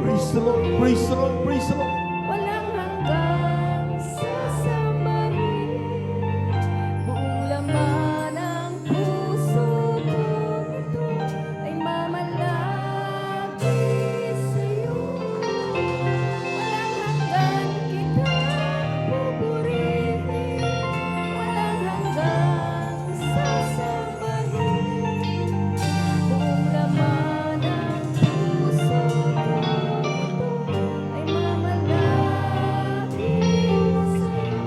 Praise the Lord, praise the Lord, praise the Lord. Walang hanggang sasambahin, buong laman ng puso kong ito ay mamalagi sa'yo. Walang hanggan kita pupurihin, walang hanggang sasambahin, buong laman ng puso ko ay mamalagi sa'yo.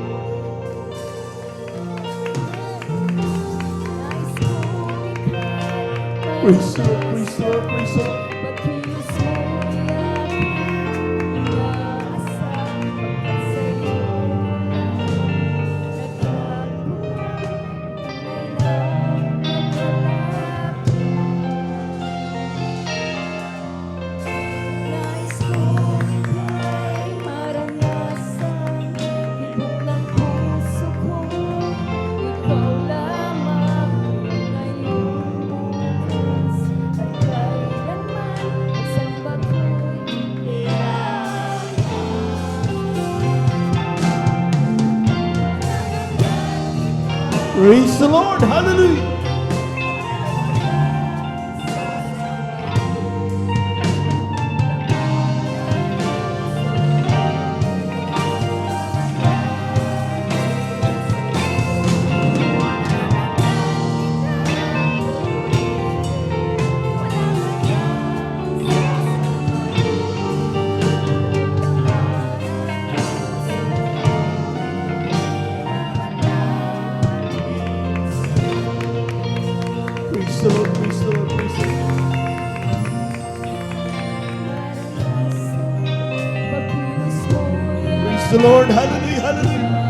Nais kong ika'y Praise the Lord, praise the Lord, praise the Lord. pagkilos mo'y aking inaasam, pagkat sa'yo nais kong ika'y maranasan, tibok ng puso ko, ikaw lamang ngayong bukas at kailanman, pagsamba ko'y Praise the Lord, hallelujah. Praise the Lord, praise the Lord, praise the Lord. pagkilos mo'y Praise the Lord, hallelujah, hallelujah.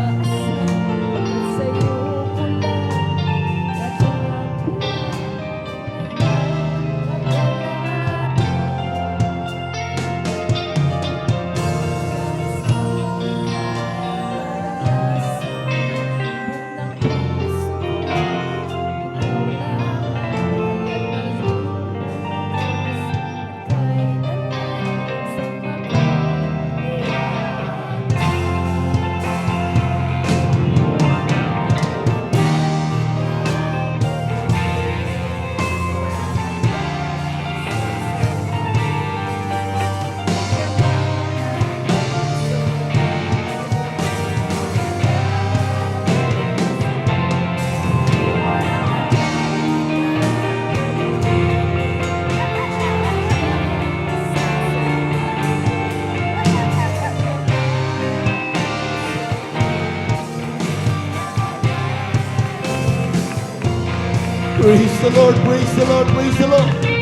Praise the Lord, praise the Lord, praise the Lord.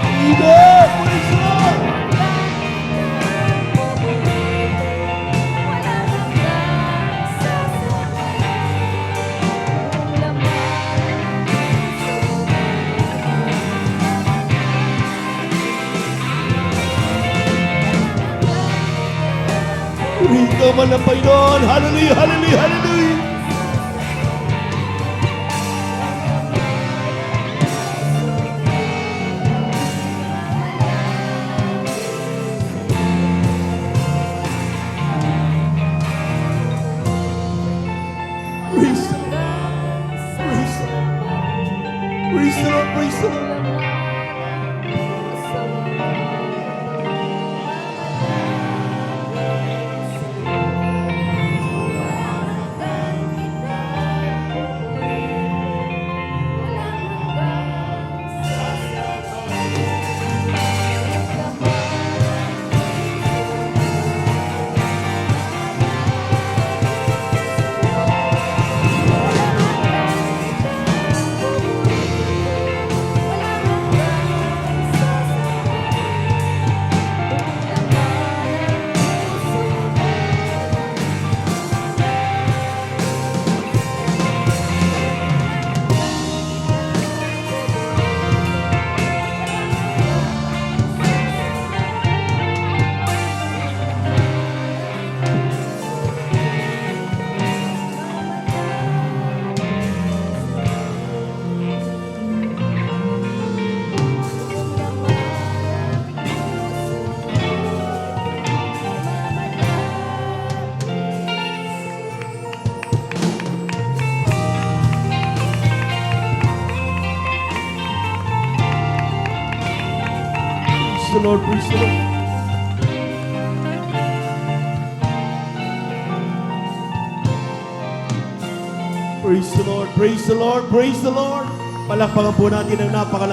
Amen, praise the Lord. Rito man ang Panginoon. Hallelujah, hallelujah, hallelujah. Praise the Lord, praise the Lord. Praise the Lord, praise the Lord. the Lord, praise the Lord. Praise the Lord, praise the Lord, praise the Lord. Palakpakan po natin ang napakalaki